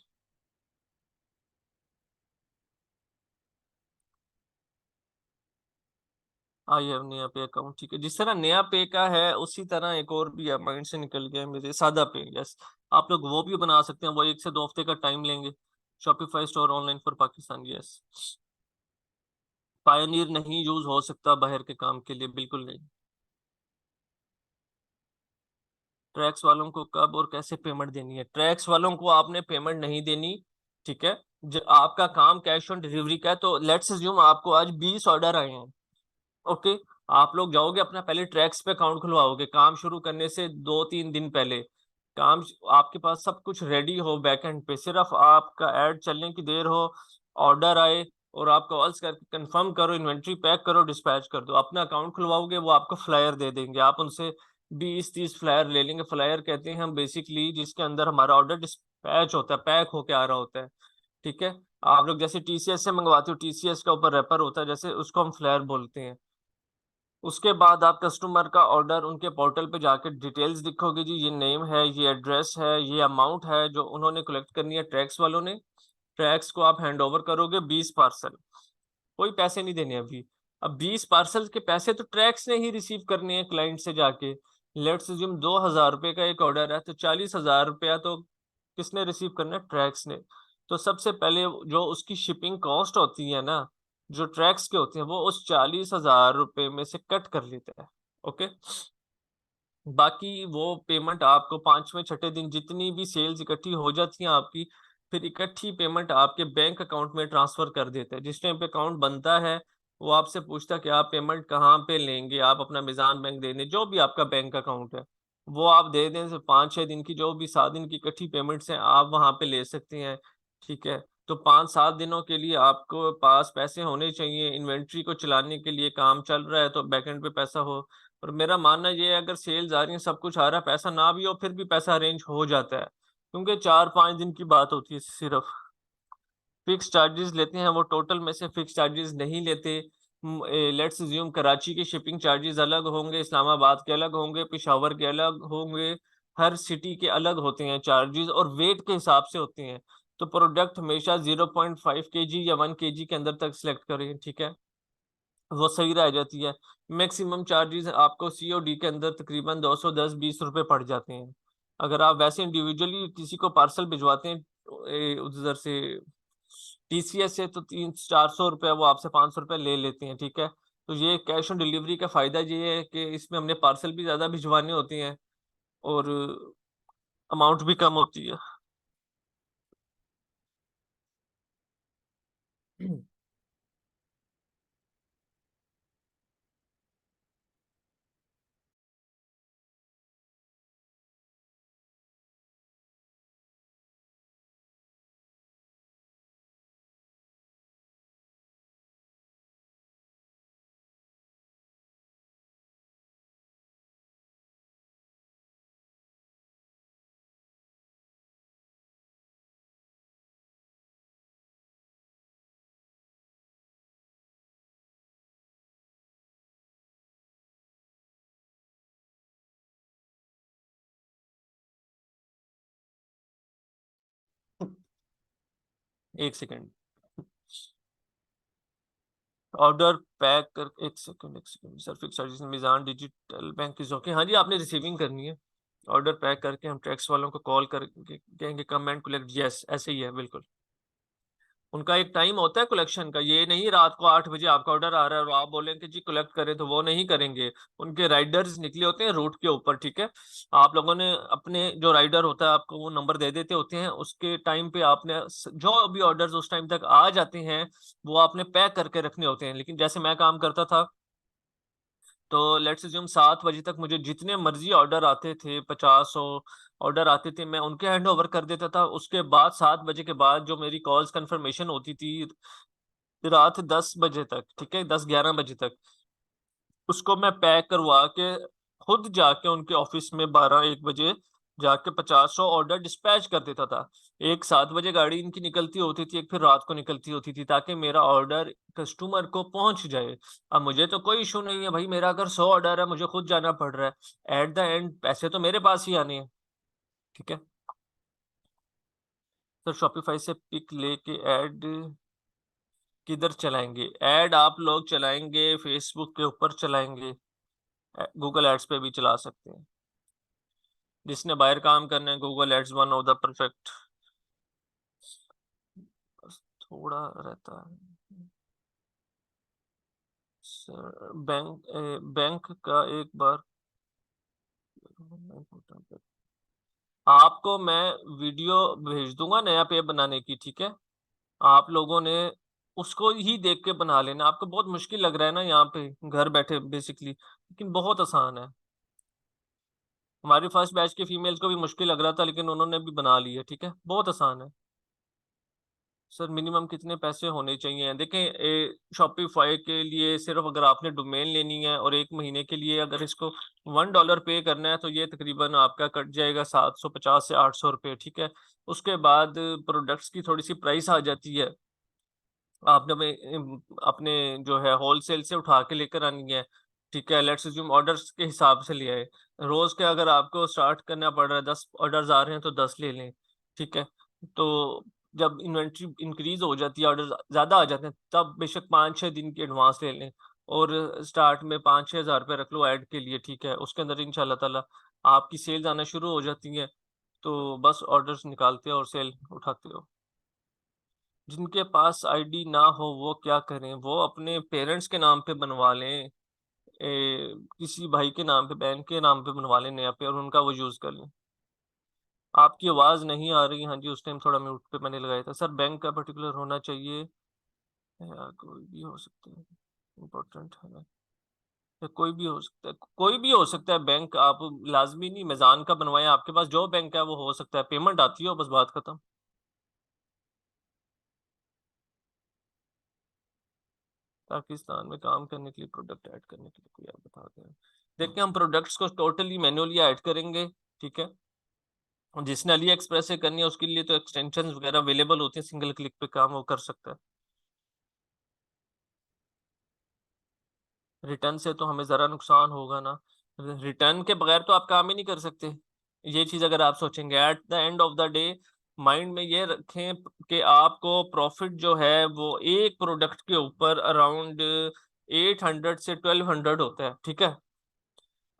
आई हैव नया पे अकाउंट, ठीक है। जिस तरह नया पे का है उसी तरह एक और भी है, माइंड से निकल गया है मेरे, सादा पे। यस, आप लोग वो भी बना सकते हैं, वो 1 से 2 हफ्ते का टाइम लेंगे। Shopify store online for Pakistan, yes. Pioneer नहीं यूज हो सकता बाहर के काम के लिए, बिल्कुल नहीं। ट्रैक्स वालों को कब और कैसे पेमेंट देनी है? ट्रैक्स वालों को आपने पेमेंट नहीं देनी, ठीक है। आपका काम कैश ऑन डिलीवरी का है, तो लेट्स अज्यूम आपको आज 20 ऑर्डर आए हैं। ओके, आप लोग जाओगे अपना पहले ट्रैक्स पे अकाउंट खुलवाओगे काम शुरू करने से 2-3 दिन पहले। काम आपके पास सब कुछ रेडी हो बैकएंड पे, सिर्फ आपका ऐड चलने की देर हो, ऑर्डर आए और आप कॉल्स करके कंफर्म करो, इन्वेंट्री पैक करो, डिस्पैच कर दो, अपना अकाउंट खुलवाओगे, वो आपको फ्लायर दे देंगे, आप उनसे 20-30 फ्लायर ले लेंगे। फ्लायर कहते हैं हम बेसिकली जिसके अंदर हमारा ऑर्डर डिस्पैच होता है, पैक होके आ रहा होता है, ठीक है। आप लोग जैसे टीसीएस से मंगवाते हो, टीसीएस का ऊपर रैपर होता है जैसे, उसको हम फ्लायर बोलते हैं। उसके बाद आप कस्टमर का ऑर्डर उनके पोर्टल पे जाके डिटेल्स लिखोगे, जी ये नेम है, ये एड्रेस है, ये अमाउंट है जो उन्होंने कलेक्ट करनी है ट्रैक्स वालों ने। ट्रैक्स को आप हैंड ओवर करोगे, 20 पार्सल, कोई पैसे नहीं देने अभी। अब 20 पार्सल के पैसे तो ट्रैक्स ने ही रिसीव करने हैं क्लाइंट से जाके। लेट्स अज्यूम 2,000 रुपये का एक ऑर्डर है, तो 40,000 रुपया तो किसने रिसीव करना है? ट्रैक्स ने। तो सबसे पहले जो उसकी शिपिंग कॉस्ट होती है ना, जो ट्रैक्स के होते हैं, वो उस 40,000 रुपये में से कट कर लेते हैं। ओके, बाकी वो पेमेंट आपको पांचवें छठे दिन जितनी भी सेल्स इकट्ठी हो जाती हैं आपकी, फिर इकट्ठी पेमेंट आपके बैंक अकाउंट में ट्रांसफर कर देते हैं। जिस टाइम पे अकाउंट बनता है वो आपसे पूछता है कि आप पेमेंट कहाँ पे लेंगे, आप अपना मिजान बैंक दे दें, जो भी आपका बैंक अकाउंट है वो आप दे दें। से 5-6 दिन की, जो भी 7 दिन की इकट्ठी पेमेंट्स हैं आप वहां पे ले सकते हैं, ठीक है। तो 5-7 दिनों के लिए आपको पास पैसे होने चाहिए, इन्वेंट्री को चलाने के लिए, काम चल रहा है तो बैकएंड पे पैसा हो। और मेरा मानना ये है, अगर सेल्स आ रही है, सब कुछ आ रहा है, पैसा ना भी हो फिर भी पैसा अरेंज हो जाता है, क्योंकि 4-5 दिन की बात होती है सिर्फ। फिक्स चार्जेस लेते हैं वो, टोटल में से फिक्स चार्जेस नहीं लेते। लेट्स अज्यूम कराची के शिपिंग चार्जेस अलग होंगे, इस्लामाबाद के अलग होंगे, पिशावर के अलग होंगे, हर सिटी के अलग होते हैं चार्जेस, और वेट के हिसाब से होते हैं। तो प्रोडक्ट हमेशा 0.5 kg या 1 kg के अंदर तक सिलेक्ट करें, ठीक है, वो सही रह जाती है। मैक्सिमम चार्जेस आपको सीओडी के अंदर तकरीबन 210-20 रुपए पड़ जाते हैं। अगर आप वैसे इंडिविजुअली किसी को पार्सल भिजवाते हैं उधर से, टीसीएस से, तो 300-400 रुपया, वो आपसे 500 रुपया ले लेते हैं, ठीक है। तो ये कैश ऑन डिलीवरी का फायदा ये है कि इसमें हमने पार्सल भी ज्यादा भिजवाने होते हैं और अमाउंट भी कम होती है। एक सेकेंड, ऑर्डर पैक कर, एक second sir, fix charges Meezan digital bank is okay, हाँ जी, आपने रिसीविंग करनी है। ऑर्डर पैक करके हम टैक्स वालों को कॉल करके कहेंगे कम एंड कलेक्ट, यस ऐसे ही है बिल्कुल। उनका एक टाइम होता है कलेक्शन का, ये नहीं रात को 8 बजे आपका ऑर्डर आ रहा है और आप बोलेंगे जी कलेक्ट करें, तो वो नहीं करेंगे। उनके राइडर्स निकले होते हैं रूट के ऊपर, ठीक है। आप लोगों ने अपने जो राइडर होता है आपको वो नंबर दे देते होते हैं, उसके टाइम पे आपने जो भी ऑर्डर उस टाइम तक आ जाते हैं वो आपने पैक करके रखने होते हैं। लेकिन जैसे मैं काम करता था, तो लेट्स अज्यूम 7 बजे तक मुझे जितने मर्जी ऑर्डर आते थे, 50 ऑर्डर आते थे, मैं उनके हैंड ओवर कर देता था। उसके बाद 7 बजे के बाद जो मेरी कॉल्स कंफर्मेशन होती थी रात 10 बजे तक, ठीक है, 10-11 बजे तक, उसको मैं पैक करवा के खुद जाके उनके ऑफिस में 12-1 बजे जाके 50-100 ऑर्डर डिस्पैच कर देता था। एक 7 बजे गाड़ी इनकी निकलती होती थी, एक फिर रात को निकलती होती थी, ताकि मेरा ऑर्डर कस्टमर को पहुंच जाए। अब मुझे तो कोई इशू नहीं है भाई, मेरा अगर 100 ऑर्डर है, मुझे खुद जाना पड़ रहा है, एट द एंड पैसे तो मेरे पास ही आने हैं। ठीक है। तो शॉपिफाई से पिक लेके ऐड किधर चलाएंगे? ऐड आप लोग चलाएंगे फेसबुक के ऊपर चलाएंगे, गूगल एड्स पे भी चला सकते हैं। जिसने बाहर काम करना है, Google ads one of the perfect. थोड़ा रहता है सर। बैंक का एक बार आपको मैं वीडियो भेज दूंगा नया पे बनाने की, ठीक है? आप लोगों ने उसको ही देख के बना लेना। आपको बहुत मुश्किल लग रहा है ना यहाँ पे घर बैठे बेसिकली, लेकिन बहुत आसान है। हमारी फर्स्ट बैच के फीमेल्स को भी मुश्किल लग रहा था, लेकिन उन्होंने भी बना लिया। ठीक है, बहुत आसान है। सर मिनिमम कितने पैसे होने चाहिए? देखें, शॉपिफाई के लिए सिर्फ अगर आपने डोमेन लेनी है और 1 महीने के लिए अगर इसको $1 पे करना है, तो ये तकरीबन आपका कट जाएगा 750 से 800 रुपये। ठीक है। उसके बाद प्रोडक्ट्स की थोड़ी सी प्राइस आ जाती है। आपने अपने जो है होलसेल से उठा के लेकर आनी है। ठीक है, लेट्स अज्यूम ऑर्डर्स के हिसाब से ले आए। रोज के अगर आपको स्टार्ट करना पड़ रहा है, 10 ऑर्डर्स आ रहे हैं तो 10 ले लें। ठीक है। तो जब इन्वेंट्री इंक्रीज हो जाती है, ऑर्डर ज्यादा आ जाते हैं, तब बेशक 5-6 दिन की एडवांस ले लें। और स्टार्ट में 5-6 हज़ार रुपये रख लो ऐड के लिए। ठीक है, उसके अंदर इंशाल्लाह ताला आपकी सेल्स आना शुरू हो जाती है। तो बस ऑर्डर्स निकालते हो और सेल उठाते हो। जिनके पास आईडी ना हो वो क्या करें? वो अपने पेरेंट्स के नाम पे बनवा लें, किसी भाई के नाम पे, बहन के नाम पे बनवा लें नया पे, और उनका वो यूज कर लें। आपकी आवाज नहीं आ रही। हाँ जी, उस टाइम थोड़ा म्यूट पे मैंने लगाया था। सर बैंक का पर्टिकुलर होना चाहिए या कोई भी हो सकता है? इम्पोर्टेंट है ना? या कोई भी हो सकता है? कोई भी हो सकता है बैंक। आप लाजमी नहीं मीजान का बनवाएं, आपके पास जो बैंक है वो हो सकता है, पेमेंट आती हो, बस बात खत्म। पाकिस्तान में काम करने के लिए, प्रोडक्ट ऐड करने के लिए कोई आप बता दें। देखिए, हम प्रोडक्ट्स को टोटली मैन्युअली ऐड करेंगे। ठीक है। और जिसने अली एक्सप्रेस से करनी है उसके लिए तो एक्सटेंशन वगैरह अवेलेबल होते हैं, सिंगल क्लिक पे काम वो कर सकता है। रिटर्न से तो हमें जरा नुकसान होगा ना। रिटर्न के बगैर तो आप काम ही नहीं कर सकते। ये चीज अगर आप सोचेंगे at the end of the day, mind में ये रखें कि आपको प्रॉफिट जो है वो एक प्रोडक्ट के ऊपर अराउंड 800 से 1200 होता है। ठीक है।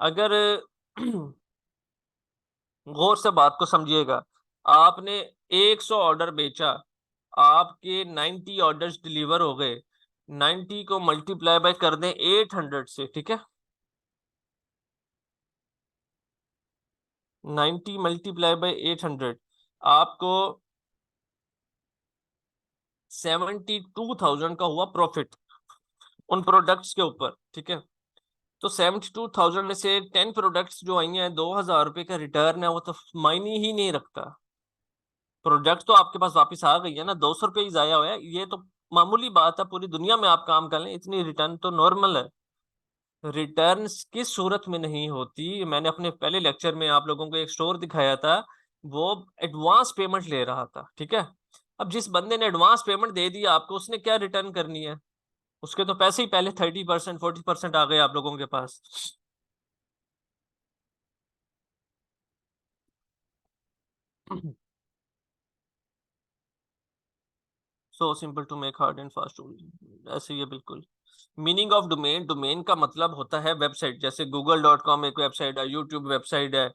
अगर गौर से बात को समझिएगा, आपने 100 ऑर्डर बेचा, आपके 90 ऑर्डर्स डिलीवर हो गए, 90 को मल्टीप्लाई बाय कर दें 800 से। ठीक है। 90 मल्टीप्लाई बाय 800, आपको 72,000 का हुआ प्रॉफिट उन प्रोडक्ट्स के ऊपर। ठीक है। तो 72,000 में से 10 प्रोडक्ट्स जो आई हैं, 2,000 रुपये का रिटर्न है, वो तो मायने ही नहीं रखता। प्रोडक्ट तो आपके पास वापस आ गई है ना, 200 रुपये ही जाया हुआ है, ये तो मामूली बात है। पूरी दुनिया में आप काम कर लें, इतनी रिटर्न तो नॉर्मल है। रिटर्न किस सूरत में नहीं होती? मैंने अपने पहले लेक्चर में आप लोगों को एक स्टोर दिखाया था, वो एडवांस पेमेंट ले रहा था। ठीक है। अब जिस बंदे ने एडवांस पेमेंट दे दी आपको, उसने क्या रिटर्न करनी है? उसके तो पैसे ही पहले 30% 40% आ गए आप लोगों के पास। So simple to make hard and fast. ऐसे ही है बिल्कुल। मीनिंग ऑफ डोमेन, डोमेन का मतलब होता है वेबसाइट। जैसे google.com एक वेबसाइट है, यूट्यूब वेबसाइट है,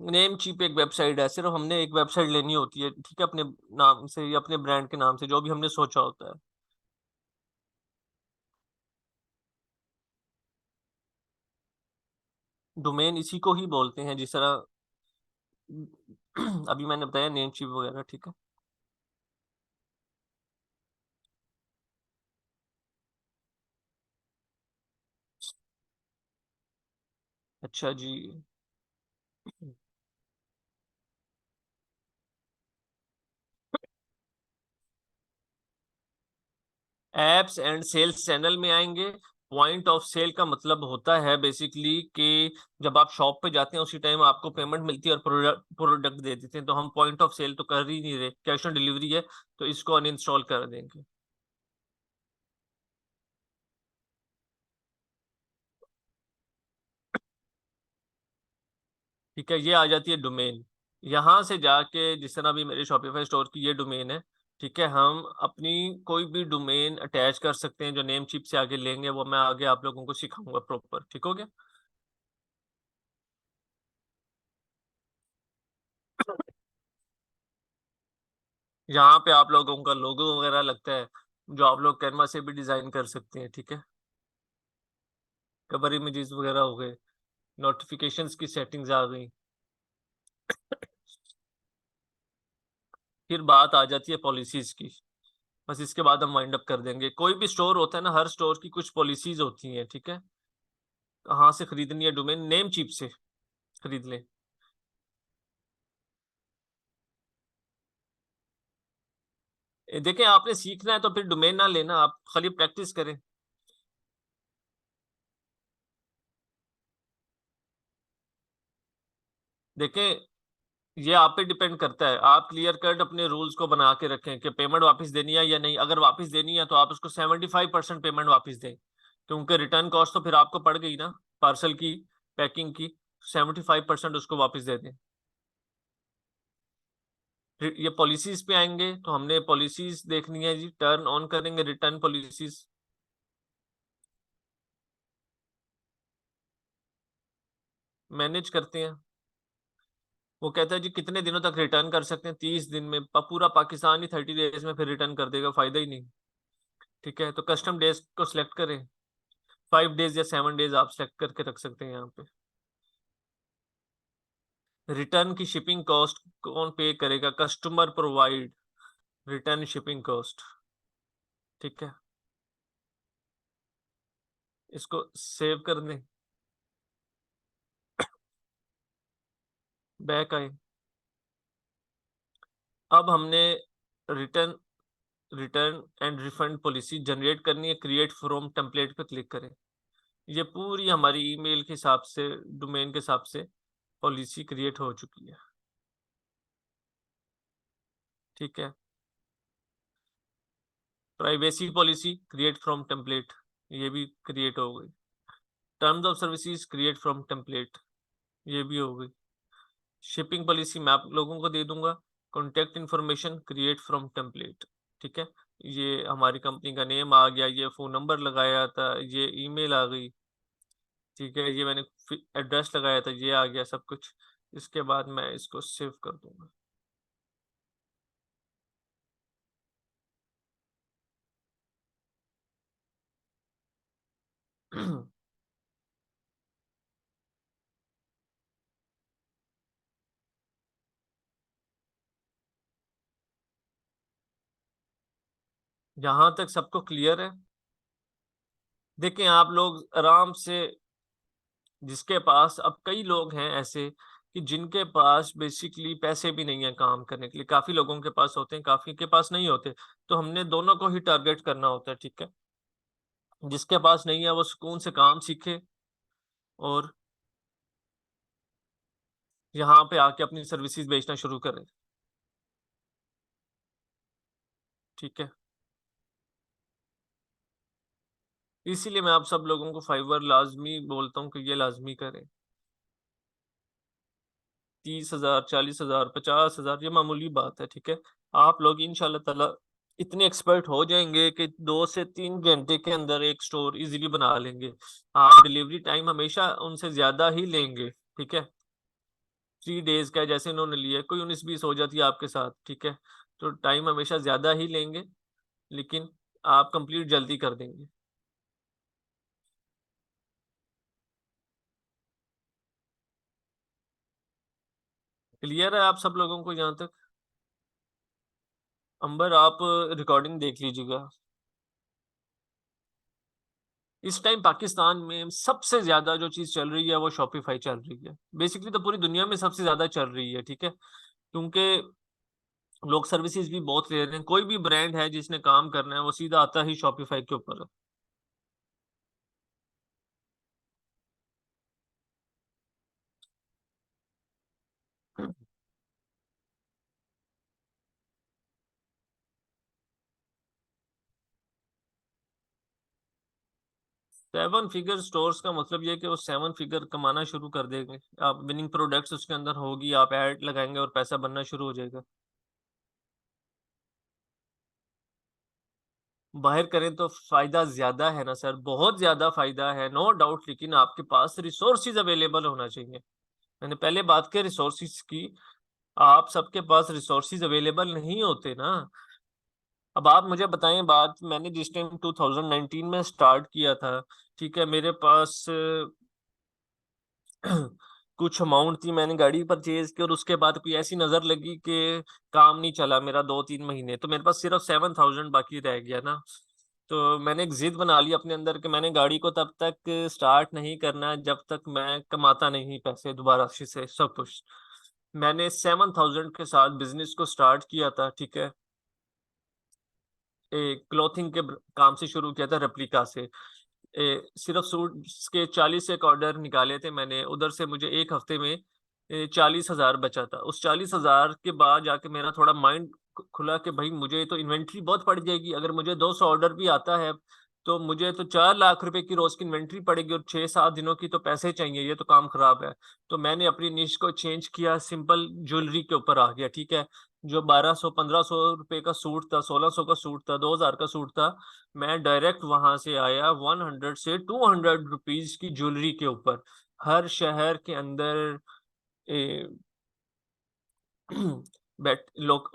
नेम चीप एक वेबसाइट है। सिर्फ हमने एक वेबसाइट लेनी होती है, ठीक है, अपने नाम से या अपने ब्रांड के नाम से, जो भी हमने सोचा होता है। डोमेन इसी को ही बोलते हैं, जिस तरह अभी मैंने बताया नेम चीप वगैरह। ठीक है। अच्छा जी। एप्स एंड सेल्स चैनल में आएंगे। पॉइंट ऑफ सेल का मतलब होता है बेसिकली कि जब आप शॉप पे जाते हैं उसी टाइम आपको पेमेंट मिलती है और प्रोडक्ट प्रोडक्ट दे देते हैं, तो हम पॉइंट ऑफ सेल तो कर ही नहीं रहे, कैश ऑन डिलीवरी है, तो इसको अनइंस्टॉल कर देंगे। ठीक है, ये आ जाती है डोमेन। यहाँ से जाके जिस तरह भी मेरे शॉपिफाई स्टोर की ये डोमेन है, ठीक है, हम अपनी कोई भी डोमेन अटैच कर सकते हैं जो नेम चिप से आगे लेंगे, वो मैं आगे आप लोगों को सिखाऊंगा प्रॉपर। ठीक हो गया? यहाँ पे आप लोगों का लोगो वगैरह लगता है, जो आप लोग कैनवा से भी डिजाइन कर सकते हैं। ठीक है, कवर इमेजेस वगैरह हो गए, नोटिफिकेशंस की सेटिंग्स आ गई। फिर बात आ जाती है पॉलिसीज की। बस इसके बाद हम वाइंड अप कर देंगे। कोई भी स्टोर होता है ना, हर स्टोर की कुछ पॉलिसीज होती हैं। ठीक है, कहाँ से खरीदनी है डोमेन, नेम चीप से खरीद लें। देखें, आपने सीखना है तो फिर डोमेन ना लेना, आप खाली प्रैक्टिस करें। देखें, ये आप पे डिपेंड करता है, आप क्लियर कट अपने रूल्स को बना के रखें कि पेमेंट वापस देनी है या नहीं। अगर वापस देनी है तो आप उसको 75% पेमेंट वापस दें, क्योंकि रिटर्न कॉस्ट तो फिर आपको पड़ गई ना पार्सल की, पैकिंग की। 75% उसको वापस दे दें। फिर ये पॉलिसीज पे आएंगे तो हमने पॉलिसीज देखनी है जी, टर्न ऑन करेंगे रिटर्न पॉलिसीज। मैनेज करते हैं। वो कहता है जी कितने दिनों तक रिटर्न कर सकते हैं, 30 दिन में। पूरा पाकिस्तान ही 30 डेज में फिर रिटर्न कर देगा, फायदा ही नहीं। ठीक है, तो कस्टम डेज को सिलेक्ट करें। 5 डेज या 7 डेज आप सेलेक्ट करके रख सकते हैं यहाँ पे। रिटर्न की शिपिंग कॉस्ट कौन पे करेगा? Customer provide return shipping cost. ठीक है, इसको सेव कर दें। बैक आए। अब हमने return return and refund policy generate करनी है। क्रिएट फ्रॉम टेम्पलेट पे क्लिक करें। ये पूरी हमारी ईमेल के हिसाब से, डोमेन के हिसाब से पॉलिसी क्रिएट हो चुकी है। ठीक है, privacy policy create from template, ये भी क्रिएट हो गई। Terms of services create from template, ये भी हो गई। शिपिंग पॉलिसी मैं आप लोगों को दे दूंगा। Contact information create from template. ठीक है, ये हमारी कंपनी का नेम आ गया, ये फोन नंबर लगाया था, ये ईमेल आ गई। ठीक है, ये मैंने एड्रेस लगाया था, ये आ गया सब कुछ। इसके बाद मैं इसको सेव कर दूंगा। यहाँ तक सबको क्लियर है? देखें, आप लोग आराम से, जिसके पास, अब कई लोग हैं ऐसे कि जिनके पास बेसिकली पैसे भी नहीं है काम करने के लिए। काफी लोगों के पास होते हैं, काफी के पास नहीं होते। तो हमने दोनों को ही टारगेट करना होता है। ठीक है, जिसके पास नहीं है वो सुकून से काम सीखे और यहाँ पे आके अपनी सर्विसेज बेचना शुरू करें। ठीक है, इसीलिए मैं आप सब लोगों को फाइवर लाजमी बोलता हूँ कि ये लाजमी करें। 30,000, 40,000, 50,000 ये मामूली बात है। ठीक है, आप लोग इंशाल्लाह ताला इतने एक्सपर्ट हो जाएंगे कि 2 से 3 घंटे के अंदर एक स्टोर इजीली बना लेंगे। आप डिलीवरी टाइम हमेशा उनसे ज्यादा ही लेंगे। ठीक है, 3 डेज का है, जैसे इन्होंने लिया, कोई 19-20 हो जाती है आपके साथ। ठीक है, तो टाइम हमेशा ज्यादा ही लेंगे, लेकिन आप कंप्लीट जल्दी कर देंगे। क्लियर है आप सब लोगों को यहाँ तक? अंबर, आप रिकॉर्डिंग देख लीजिएगा। इस टाइम पाकिस्तान में सबसे ज्यादा जो चीज चल रही है वो शॉपिफाई चल रही है। बेसिकली तो पूरी दुनिया में सबसे ज्यादा चल रही है। ठीक है, क्योंकि लोग सर्विसेज भी बहुत ले रहे हैं। कोई भी ब्रांड है जिसने काम करना है वो सीधा आता ही शॉपिफाई के ऊपर है। सेवन फिगर स्टोर्स का मतलब ये है कि वो सेवन फिगर कमाना शुरू कर देंगे। आप विनिंग प्रोडक्ट्स उसके अंदर होगी, आप ऐड लगाएंगे और पैसा बनना शुरू हो जाएगा। बाहर करें तो फायदा ज्यादा है ना सर, बहुत ज्यादा फायदा है, नो डाउट, लेकिन आपके पास रिसोर्सेज अवेलेबल होना चाहिए। मैंने पहले बात की रिसोर्सेज की। आप सबके पास रिसोर्सेज अवेलेबल नहीं होते ना। अब आप मुझे बताएं बात, मैंने जिस टाइम 2019 में स्टार्ट किया था, ठीक है, मेरे पास कुछ अमाउंट थी, मैंने गाड़ी परचेज की और उसके बाद कोई ऐसी नजर लगी कि काम नहीं चला मेरा 2-3 महीने, तो मेरे पास सिर्फ 7,000 बाकी रह गया ना। तो मैंने एक जिद बना ली अपने अंदर कि मैंने गाड़ी को तब तक स्टार्ट नहीं करना जब तक मैं कमाता नहीं पैसे दोबारा से सब कुछ। मैंने 7,000 के साथ बिजनेस को स्टार्ट किया था, ठीक है। क्लोथिंग के काम से शुरू किया था, रेप्लिका से। सिर्फ सूट के 40 एक ऑर्डर निकाले थे मैंने उधर से, मुझे एक हफ्ते में 40,000 बचा था। उस 40,000 के बाद जाके मेरा थोड़ा माइंड खुला कि भाई मुझे तो इन्वेंट्री बहुत पड़ जाएगी, अगर मुझे 200 ऑर्डर भी आता है तो मुझे तो 4 लाख रुपए की रोज की इन्वेंट्री पड़ेगी और 6-7 दिनों की तो पैसे चाहिए, ये तो काम खराब है। तो मैंने अपनी निश को चेंज किया, सिंपल ज्वेलरी के ऊपर आ गया, ठीक है। जो 1,200-1,500 रुपए का सूट था, 1,600 का सूट था, 2,000 का सूट था, मैं डायरेक्ट वहां से आया 100 से 200 रुपीज की ज्वेलरी के ऊपर। हर शहर के अंदर बैट लोग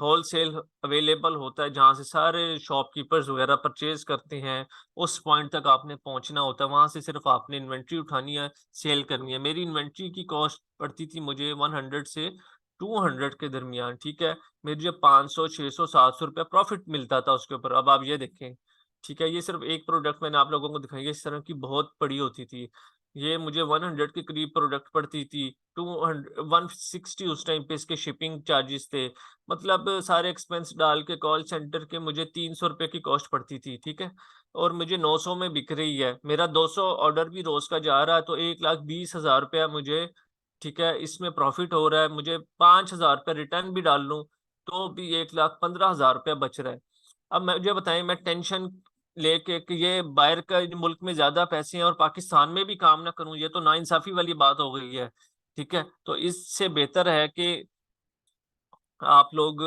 होलसेल अवेलेबल होता है जहाँ से सारे शॉपकीपर्स वगैरह परचेज करते हैं। उस पॉइंट तक आपने पहुंचना होता है, वहां से सिर्फ आपने इन्वेंट्री उठानी है, सेल करनी है। मेरी इन्वेंट्री की कॉस्ट पड़ती थी मुझे 100 से 200 के दरमियान, ठीक है। मुझे 500, 600, 700 रुपया प्रॉफिट मिलता था उसके ऊपर। अब आप ये देखें, ठीक है, ये सिर्फ एक प्रोडक्ट मैंने आप लोगों को दिखाई है, इस तरह की बहुत पड़ी होती थी। ये मुझे 100 के करीब प्रोडक्ट पड़ती थी। 160 उस टाइम पे इसके शिपिंग चार्जेस थे। मतलब सारे एक्सपेंस डाल के कॉल सेंटर के मुझे 300 रुपये की कॉस्ट पड़ती थी, ठीक है। और मुझे 900 में बिक रही है, मेरा 200 ऑर्डर भी रोज का जा रहा है, तो 1,20,000 रुपया मुझे, ठीक है, इसमें प्रॉफिट हो रहा है। मुझे 5,000 रुपया रिटर्न भी डाल लूँ तो भी 1,15,000 रुपया बच रहा है। अब मुझे बताएं, मैं टेंशन लेके कि ये बाहर का मुल्क में ज्यादा पैसे हैं और पाकिस्तान में भी काम ना करूं, ये तो नाइंसाफी वाली बात हो गई है, ठीक है। तो इससे बेहतर है कि आप लोग,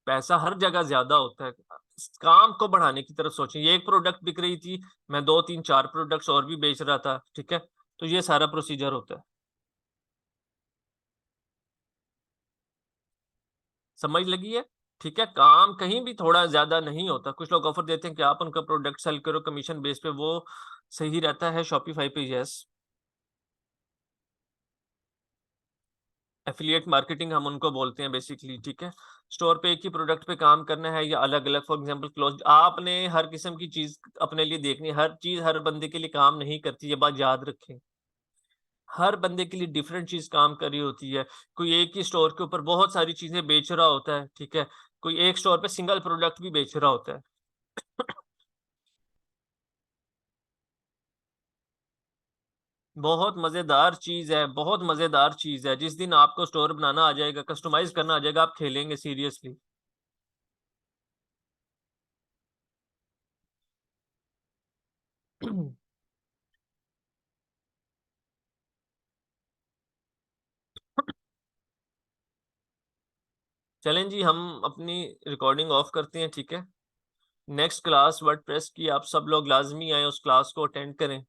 पैसा हर जगह ज्यादा होता है, काम को बढ़ाने की तरफ सोचें। ये एक प्रोडक्ट बिक रही थी, मैं 2-3-4 प्रोडक्ट्स और भी बेच रहा था, ठीक है। तो ये सारा प्रोसीजर होता है। समझ लगी है? ठीक है, काम कहीं भी थोड़ा ज्यादा नहीं होता। कुछ लोग ऑफर देते हैं कि आप उनका प्रोडक्ट सेल करो कमीशन बेस पे, वो सही रहता है शॉपिफाई पे, यस। एफिलिएट मार्केटिंग हम उनको बोलते हैं बेसिकली, ठीक है। स्टोर पे एक ही प्रोडक्ट पे काम करना है या अलग अलग, फॉर एग्जांपल क्लोथ, आपने हर किस्म की चीज अपने लिए देखनी है। हर चीज हर बंदे के लिए काम नहीं करती, ये बात याद रखें। हर बंदे के लिए डिफरेंट चीज काम कर रही होती है। कोई एक ही स्टोर के ऊपर बहुत सारी चीजें बेच रहा होता है, ठीक है। कोई एक स्टोर पे सिंगल प्रोडक्ट भी बेच रहा होता है। बहुत मजेदार चीज है, बहुत मजेदार चीज है। जिस दिन आपको स्टोर बनाना आ जाएगा, कस्टमाइज करना आ जाएगा, आप खेलेंगे सीरियसली। चलें जी, हम अपनी रिकॉर्डिंग ऑफ करते हैं, ठीक है। नेक्स्ट क्लास वर्डप्रेस की, आप सब लोग लाजमी आए, उस क्लास को अटेंड करें।